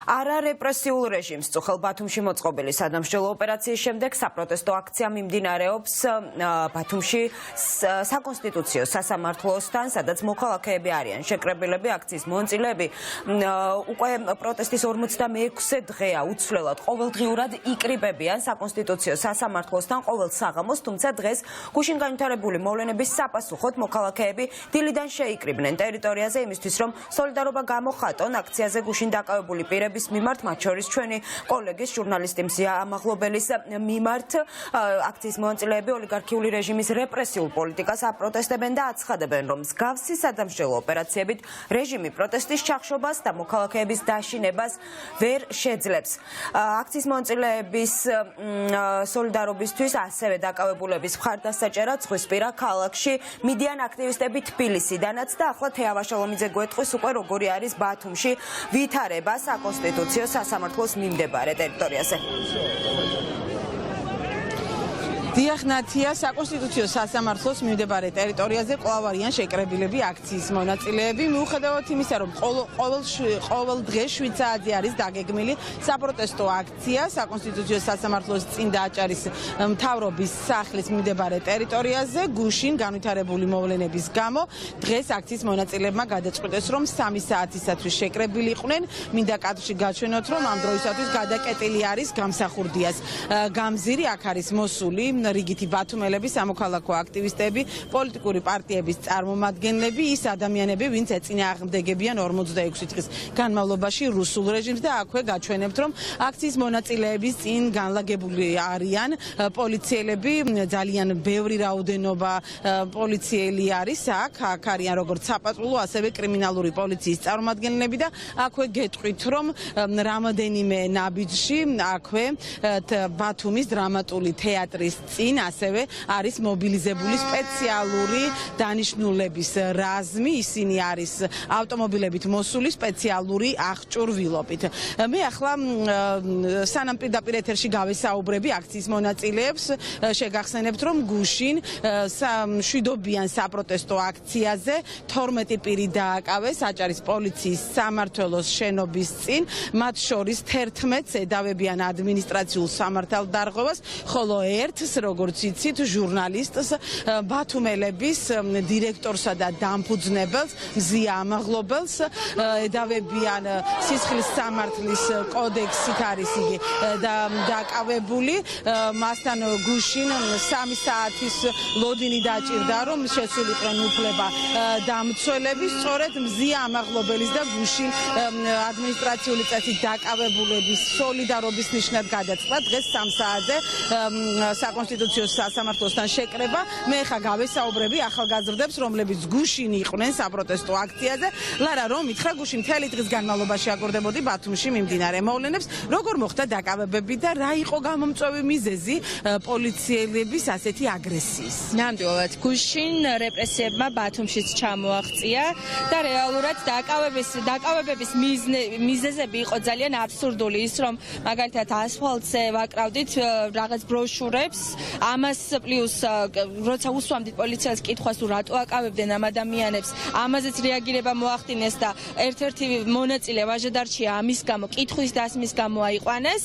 არარეპრესიულ რეჟიმს წუხელ ბათუმში მოწყობილი სადამსჯელო ოპერაციის შემდეგ საპროტესტო აქცია მიმდინარეობს ბათუმში საკონსტიტუციო სასამართლოსთან, სადაც მოქალაქეები არიან შეკრებილები. აქციის მონაწილეები უკვე პროტესტის 46-ე დღეა უცვლელად ყოველდღიურად იკრიბებიან საკონსტიტუციო სასამართლოსთან ყოველ საღამოს, თუმცა დღეს გუშინ განვითარებული მოვლენების საპასუხოდ მოქალაქეები დილიდან შეიკრიბნენ ტერიტორიაზე იმისთვის, რომ სოლიდარობა გამოხატონ აქციაზე გუშინ დაკავებული პირების მიმართ, მათ შორის ჩვენი კოლეგის ჟურნალისტი მზია ამაღლობელის მიმართ. აქციის მონაწილეები ოლიგარქიული რეჟიმის რეპრესიულ პოლიტიკას აპროტესტებენ და აცხადებენ, რომ მსგავსი სადამსჯელო ოპერაციებით რეჟიმი პროტესტის ჩახშობას და მოქალაქეების დაშინებას ვერ შეძლებს. აქციის მონაწილეების სოლიდარობისთვის ასევე დაკავებულების მხარდასაჭერად ზღვისპირა ქალაქში მიდიან აქტივისტები თბილისიდანაც და ახლა თეა ვაშალომიძე გვეტყვის უკვე როგორი არის ბათუმში ვითარება საკონსტიტუციო სასამართლოს მიმდებარე ტერიტორიაზე. დიახნათია, საკონსტიტუციო სასამართლოს მიმდებარე ტერიტორიაზე კვლავ არიან შეკრებილები აქციის მონაწილეები. მიუხედავად იმისა, რომ ყოველ დღე 7 საათზე არის დაგეგმილი საპროტესტო აქცია საკონსტიტუციო სასამართლოს წინ დააჭარის მთავრობის სახლის მიმდებარე ტერიტორიაზე, გუშინ განვითარებული მოვლენების გამო დღეს აქციის მონაწილეებმა გადაწყვიტეს, რომ 3 საათისათვის შეკრებილი იყვნენ. მინდა კადრში გაჩვენოთ, რომ ამ დროისათვის გადაკეტილი არის გამსახურდიას გამზირი, აქ არის მოსული რიგითი ბათუმელები, სამოქალაქო აქტივისტები, პოლიტიკური პარტიების წარმომადგენლები, ის ადამიანები, ვინც ეწინააღმდეგებიან 46 დღის განმავლობაში რუსულ რეჟიმს და აქვე გაჩვენებთ, რომ აქციის მონაწილეების წინ განლაგებული არიან პოლიციელები, ძალიან ბევრი რაოდენობა პოლიციელი არის აქ არიან როგორც საპატრულო, ასევე კრიმინალური პოლიციის წარმომადგენლები და აქვე გეტყვით, რომ რამოდენიმე ნაბიჯში აქვე ბათუმის დრამატული თეატრის წინ ასევე არის მობილიზებული სპეციალური დანიშნულების რაზმი, ისინი არის ავტომობილებით მოსული სპეციალური აღჭურვილობით. მე ახლა სანამ პირდაპირ ეთერში გავესაუბრები აქციის მონაწილეებს, შეგახსენებთ, რომ გუშინ მშვიდობიან საპროტესტო აქციაზე 12 პირი დააკავეს აჭარის პოლიციის სამმართველოს შენობის წინ, მათ შორის 11-ს ედავებიან ადმინისტრაციულ სამართალდარღვევას, ხოლო ერთს, როგორც იცით, ჟურნალისტს, ბათუმელების დირექტორსა და დამფუძნებელს, მზია ამაღლობელს ედავებიან სისხლის სამართლის კოდექსით არის იგი დაკავებული. მასთან გუშინ 3 საათის ლოდინი დაჭირდა, რომ შესულიყვნენ უფლება დამცველები. სწორედ მზია ამაღლობელის და გუშინ ადმინისტრაციული წესით დაკავებულების სოლიდარობის ნიშნად გადაწყდა დღეს 3 საათზე საკონსტიტუციო სასამართლოსთან შეკრება. მე ხა გავესაუბრები ახალგაზრდებს, რომლებიც გუშინ იყვნენ საპროტესტო აქციაზე. ლარა, რომ ითხრა გუშინ მთელი დღის განმავლობაში აკურდებოდი ბათუმში მიმდინარე მოვლენებს, როგორ მოხდა დაკავებები და რა იყო გამომწვევი მიზეზი პოლიციელების ასეთი აგრესიის? ნამდვილად, გუშინ რეპრესიებმა ბათუმშიც ჩამოაღწია და რეალურად დაკავებების მიზეზები იყო ძალიან აბსურდული, ის რომ მაგალითად ასფალტზე ვაკრავდით რაღაც ბროშურებს, ამას პლუს როცა უსვამდით პოლიციას კითხვას, თუ რატო აკავებდნენ ამ ადამიანებს, ამაზეც რეაგირება მოახდინეს და ერთ-ერთი მონაწილე ვაჟედარჩია ამის გამო, კითხვის დასმის გამო აიყვანეს.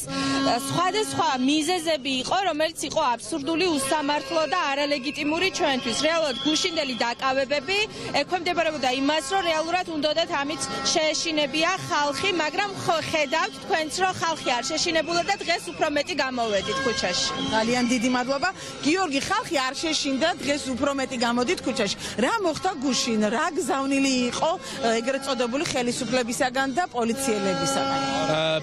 სხვადასხვა მიზეზები იყო, რომელიც იყო აბსურდული, უსამართლო და არალეგიტიმური ჩვენთვის. რეალურად გუშინდელი დაკავებები ექვემდებარებოდა იმას, რომ რეალურად უნდათ ამით შეეშინებია ხალხი, მაგრამ ხედავთ თქვენც, რომ ხალხი არ შეშინებულა და დღეს უფრო მეტი გამოვედით ქუჩაში. ძალიან დიდი მადლობა. გიორგი, ხალხი არ შეშინდა, დღეს უფრო მეტი გამოდით ქუჩაში. რა მოხდა გუშინ? რა გზავნილი იყო ეგრეთ წოდებული ხელისუფლებისაგან და პოლიციელებისაგან?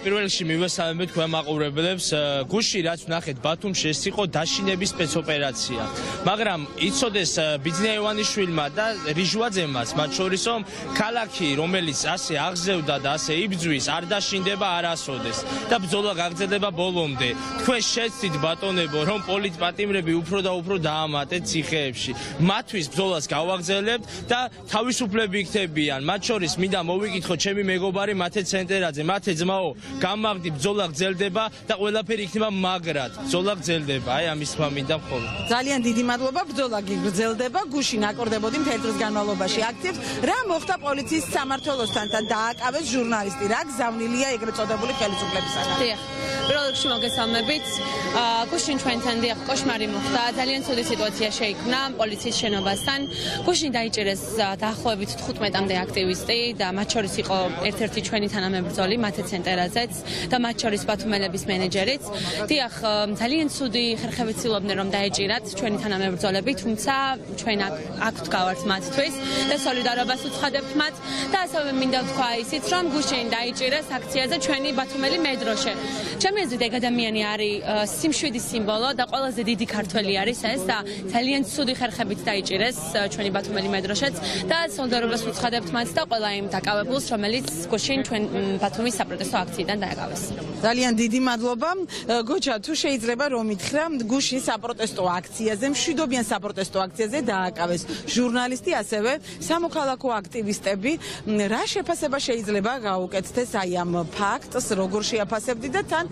პირველ რიგში მივესალმებით თქვენ მაყურებლებს. გუშინ რაც ვნახეთ ბათუმში, ეს იყო დაშინების სპეცოპერაცია. მაგრამ იცოდეს ბიძინა ივანიშვილმა და რიჟვაძემაც, მათ შორის რომ ქალაქი, რომელიც ასე აღზევდა და ასე იბძვის, არ დაშინდება არასოდეს და ბრძოლა გაგრძელდება ბოლომდე. თქვენ შეცდით ბატონებო, რომ მორიგ პატიმრები უფრო და უფრო დაამატეთ ციხეებში. მათთვის ბრძოლას გავაგრძელებთ და თავისუფლები იქნებიან. მათ შორის მინდა მოვიკითხო ჩემი მეგობარი მათე ცენტერაძე, მათე ძმაო, გამაგდი ბრძოლა გრძელდება და ყველაფერი იქნება მაგრად. ბრძოლა გრძელდება. აი ამის თქმა მინდა მხოლოდ. ძალიან დიდი მადლობა, ბრძოლა გრძელდება, გუშინ აკორდებოდი მთელი დღის განმავლობაში აქციებს. რა მოხდა პოლიციის სამმართველოსთან და დააკავეს ჟურნალისტი, რა გზავნილია ეგრეთ წოდებული ხელისუფლებისაგან? დიახ. პირველ რიგში მოგესალმებით. გუშინ ჩვენთან დიახ კოშმარი მოხდა. ძალიან ცუდი სიტუაცია შეიქმნა პოლიციის შენობასთან. გუშინ დაიჭირეს დაახლოებით 15-მდე აქტივისტი და მათ შორის იყო ერთ-ერთი ჩვენი თანამებრძოლი მათე ცენტერაძეც და მათ შორის ბათუმელების მენეჯერიც. დიახ, ძალიან ცუდი ხერხებით ცდილობდნენ რომ დაეჭირათ ჩვენი თანამებრძოლები, თუმცა ჩვენ აქ ვდგავართ მათთვის და სოლიდარობას უცხადებთ მათ და ასევე მინდა ვთქვა ისიც რომ გუშინ დაიჭირეს აქციაზე ჩვენი ბათუმელი მედროშე. ჩემი აზრით ეგ ადამიანი არის სიმშვიდის სიმბოლო და ყველაზე დიდი ქართველი არის ეს და ძალიან ცუდი ხერხებით დაიჭირეს ჩვენი ბათუმელი მედროშეც და სოლიდარობას უცხადებთ მათ და ყველა იმ დაკავებულს, რომელიც გუშინ ჩვენ ბათუმის საპროტესტო აქციიდან დააკავეს. ძალიან დიდი მადლობა. გოჩა, თუ შეიძლება რომ ითხრა, გუშინ საპროტესტო აქციაზე, მშვიდობიან საპროტესტო აქციაზე დააკავეს ჟურნალისტი, ასევე სამოქალაქო აქტივისტები. რა შეფასება შეიძლება გაუკეთდეს აი ამ ფაქტს, როგორ შეაფასებდი და თან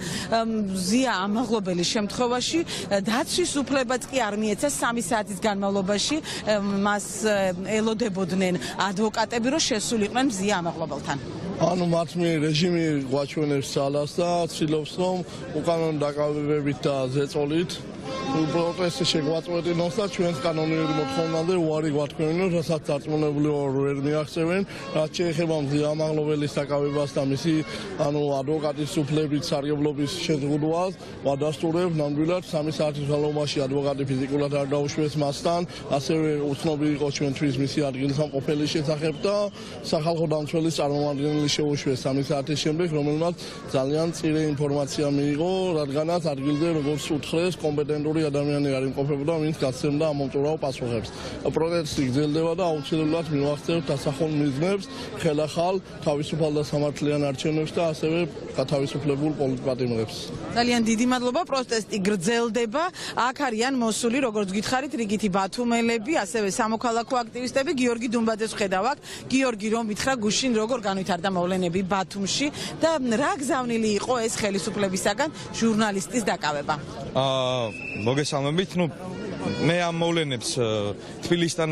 ზია ამაღლობელის შემთხვევაში დაცვის უფლებაც კი არ მიეცა 3 საათის განმავლობაში მას ელოდებოდნენ ადვოკატები, რომ შესულიყვნენ ზია ამაღლობელთან. ანუ მათ მიერ რეჟიმი გვაჩვენებს ძალას და ცდილობს რომ უკანონო დაკავებებით და ზეწოლით პროტესტი შეგვაწყვეტინოს და ჩვენს კანონიერი მოთხოვნამდე უარი გვათქვენინოს, რასაც დარწმუნებული ვერ მიაღწევენ, რაც შეეხება მზია ამაღლობელის დაკავებას და მისი ადვოკატის უფლებით სარგებლობის შეზღუდვას, ვადასტურებ ნამდვილად 3 საათის განმავლობაში ადვოკატი ფიზიკურად არ დაუშვეს მასთან, ასევე უცნობი იყო ჩვენთვის მისი ადგილსამყოფელი შესახებ და სახალხო დამცველის წარმომადგენელი შეუშვეს 3 საათის შემდეგ, რომელმაც ძალიან მწირე ინფორმაცია მიიღო, რადგანაც ადგილზე როგორც უთხრეს კომპეტენტური ადამიანი არ იმყოფებოდა, ვინც გაცემდა ამ მომწურავ პასუხებს. პროტესტი გრძელდება და აუცილებლად მივახცევთ დასახულ მიზნებს, ხელახალ, თავისუფალ და სამართლიან არჩევნებს და ასევე გათავისუფლებულ პოლიტპატიმრებს. ძალიან დიდი მადლობა. პროტესტი გრძელდება. აქ არიან მოსული, როგორც გითხარით, რიგითი ბათუმელები, ასევე სამოქალაქო აქტივისტები. გიორგი დუმბაძეს ვხედავ აქ. გიორგი, რომ ითხრა გუშინ როგორ განვითარდა მოვლენები ბათუმში და რა გზავნილი იყო ეს ხელისუფლებისაგან ჟურნალისტის დაკავება? მოგესალმებით, მე ამ მოვლენებს თბილისიდან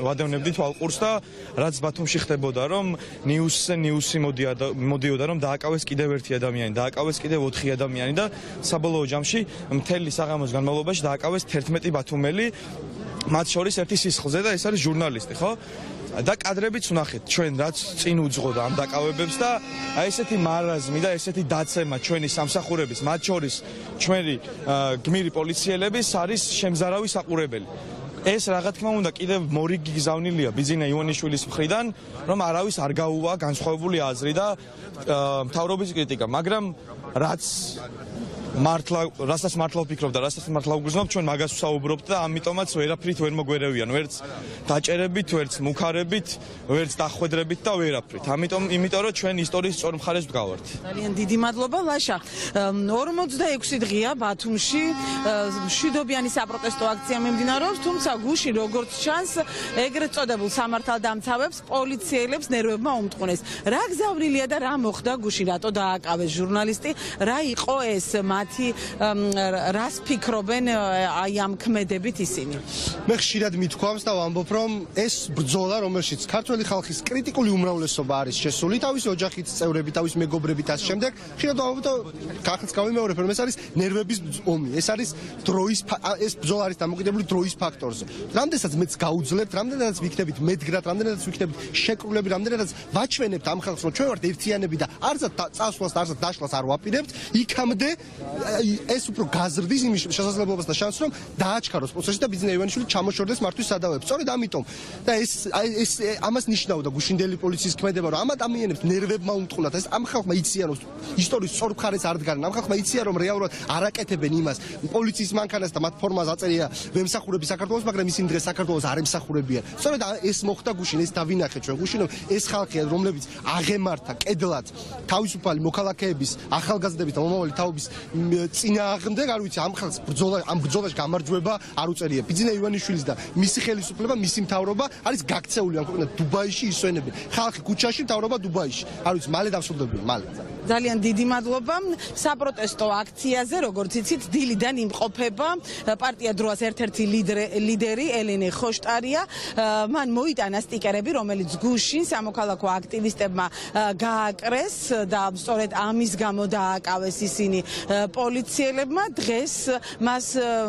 ვადევნებდი თვალყურს და რაც ბათუმში ხდებოდა, რომ ნიუსი მოდიოდა, რომ დააკავეს კიდევ ერთი ადამიანი, დააკავეს კიდევ 4 ადამიანი და საბოლოო ჯამში მთელი საღამოს განმავლობაში დააკავეს 11 ბათუმელი, მათ შორის ერთი სისხლზე და ეს არის ჟურნალისტი, ხო? და კადრებიც ვნახეთ ჩვენ რაც წინ უძღოდა ამ დაკავებებს და აი ესეთი მარაზმი და ესეთი დაცემა ჩვენი სამსახურების, მათ შორის ჩვენი გმირი პოლიციელების არის შემზარავი საყურებელი. ეს რა თქმა უნდა კიდევ მორიგი გზავნილია ბიძინა ივანიშვილის მხრიდან, რომ არავის არ გაუვა განსხვავებული აზრი და მთავრობის კრიტიკა, მაგრამ რასაც მართლა ვფიქრობ და რასაც მართლა ვგრძნობ, ჩვენ მაგას ვსაუბრობთ და ამიტომაც ვერაფრით ვერ მოგვერევიან, ვერც დაჭერებით, ვერც მუქარებით, ვერც დახვედრებით და ვერაფრით. იმიტომ რომ ჩვენ ისტორიის სწორ მხარეს ვდგავართ. ძალიან დიდი მადლობა, ლაშა. 46 დღეა ბათუმში მშვიდობიანი საპროტესტო აქცია მიმდინარეობს, თუმცა გუშინ როგორც ჩანს, ეგრეთ წოდებულ სამართალდამცავებს, პოლიციელებს ნერვებმა უმტყუნეს. რა გზავნილია და რა მოხდა გუშინ, რატო დააკავეს ჟურნალისტი, რა იყო ეს რას ფიქრობენ აი ამ ქმედებით ისინი? მე ხშირად მithქვამს და ვამბობ, რომ ეს ბრძოლა, რომელშიც ქართველი ხალხის კრიტიკული უმრავლესობა არის შესული, თავის ოჯახით, წევრები, თავის მეგობრებით ასე შემდეგ, ხშირად ვამბობ და ხალხს გავიმეორებ, რომ ეს არის ნერვების ომი, ეს არის ეს ბრძოლა არის დამოკიდებული დროის ფაქტორზე. რამდენსაც მეც გაუძლებთ, რამდენსაც ვიქნებით მედგრად, რამდენსაც ვიქნებით შეკრულები, რამდენსაც ვაჩვენებთ ამ ხალხს, რომ ჩვენ ვართ ერთიანები და არცად წასვლას და არცად დაშლას არ ვაპირებთ, იქამდე ეს უფრო გაზრდის იმ შესაძლებლობას და შანსს, რომ დააჩქაროს პროცესი და ბიძინა ივანიშვილი ჩამოშორდეს მართვის სადავეებს. სწორედ ამიტომ და ეს ამას ნიშნავდა გუშინდელი პოლიციის ქმედება, რომ ამ ადამიანებს ნერვებმა უმტყუნათ. ეს ამ ხალხმა იციან, რომ ისტორიის სწორ მხარეს არ დგანან. ამ ხალხმა იციან, რომ რეალურად არ აკეთებენ იმას. პოლიციის მანქანას და მათ ფორმას აწერია ვემსახურები საქართველოს, მაგრამ ისინი დღეს საქართველოს არ ემსახურებიან. სწორედ ეს მოხდა გუშინ, ეს დავინახეთ ჩვენ გუშინ, ეს ხალხია, რომლებიც აღემართა კედლად თავისუფალი მოქალაქეების, ახალგაზრდების და მომავალი თაობის წინააღმდეგ, არ ვიცი, ამ ხალხს ამ ბრძოლაში გამარჯვება არ უწერია. ბიძინა ივანიშვილის და მისი ხელისუფლება, მისი მთავრობა არის გაქცეული ამ ქვეყნად დუბაიში ისვენებენ. ხალხი ქუჩაში, მთავრობა დუბაიში. არ ვიცი, მალე დავსრულდებიან, მალე. ძალიან დიდი მადლობა. საპროტესტო აქციაზე, როგორც იცით, დილიდან იმყოფება პარტია დროას ერთ-ერთი ლიდერი ელენე ხოშტარია. მან მოიტანა სტიკერები, რომელიც გუშინ სამოქალაქო აქტივისტებმა გააკრეს და სწორედ ამის გამო დააკავეს ისინი პოლიციელებმა. დღეს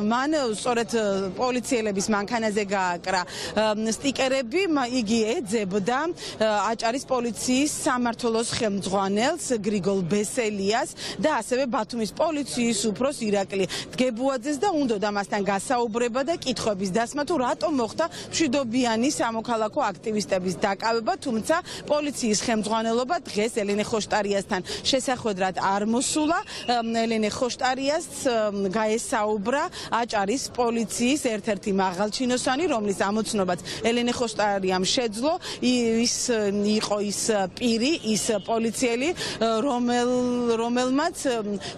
მან სწორედ პოლიციელების მანქანაზე გააკრა სტიკერები. იგი ეძებდა აჭარის პოლიციის სამმართველოს ხელმძღვანელს გრიგოლ ბესელიას და ასევე ბათუმის პოლიციის უფროს ირაკლი დგებუაძეს და უნდოდა მასთან გასაუბრება და კითხვების დასმა თუ რატომ მოხდა მშვიდობიანი სამოქალაქო აქტივისტების დაკავება, თუმცა პოლიციის ხელმძღვანელობა დღეს ელენე ხოშტარიასთან შესახვედრად არ მოსულა. ელენე ხოშტარიას გაესაუბრა აჭარის პოლიციის ერთ-ერთი მაღალჩინოსანი, რომლის ამოცნობაც ელენე ხოშტარიამ შეძლო. ის იყო ის პირი, ის პოლიციელი, რომელმაც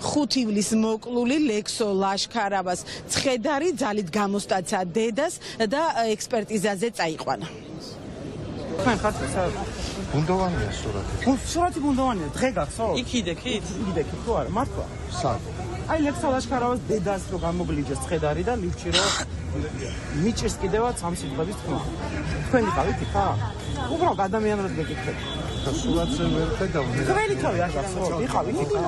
5 ივლისს მოკლული ლექსო ლაშქარავას ცხედარი ძალით გამოსტაცა დედას და ექსპერტიზაზე წაიყვანა. თქვენ ხართ ბუნდოვანია სურათი. სურათი ბუნდოვანია, დღე გახსოვთ? იქიდექით თუ არა, მართლა? სად? აი ლექსო ლაშქარავას დედას რო გამოგლიჯეს ცხედარი და ლიფჩი რო მიჭირს კიდევაც ამ სიტყვების თქმა. თქვენ იყავით იქა? უბრალოდ ადამიანურად გეკითხეთ. სურათზე ვერ ხედავ. თქვენი თავი არ გახსოვთ? იყავით იქა?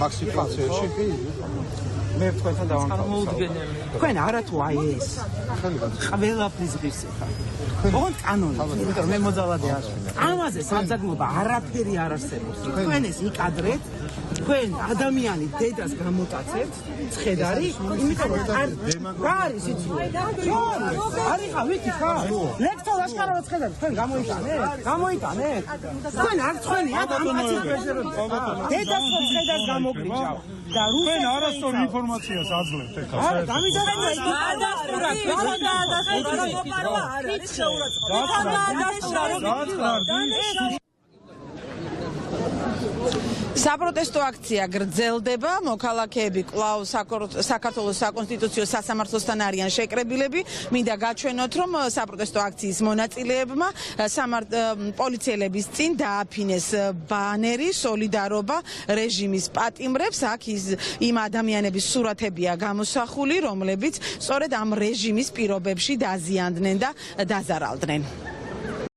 მაგ სიტუაციაში კი. მე თქვენთან დავამთავრე. თქვენ არა თუ აი ეს. ყველაფრის ღირსი ხარ. ოღონდ კანონი, იმიტომ მე მოძალადე არ ვარ. ამაზე საძაგლობა არაფერი არ არსებობს. თქვენ ეს იკადრეთ, თქვენ ადამიანი დედას გამოტაცებთ, ცხედარი, იმიტომ რომ რა არის იცი? არ იყავით იქა? ლექსო ლაშქარავა ცხედარი, თქვენ გამოიტანეთ? თქვენ არ თქვენია დედას ცხედარს გამოგლიჯავ. და რუსეთს არასწორი ინფორმაციას აძლევთ ეხლა. არა, დამიდაწყდა იქ. საპროტესტო აქცია გრძელდება. მოქალაქეები კვლავ საქართველოს საკონსტიტუციო სასამართლოსთან არიან შეკრებილები. მინდა გაჩვენოთ, რომ საპროტესტო აქციის მონაწილეებმა პოლიციელების წინ დააფინეს ბანერი სოლიდარობა რეჟიმის პატიმრებს. აქ იმ ადამიანების სურათებია გამოსახული, რომლებიც სწორედ ამ რეჟიმის პირობებში დაზიანდნენ და დაზარალდნენ.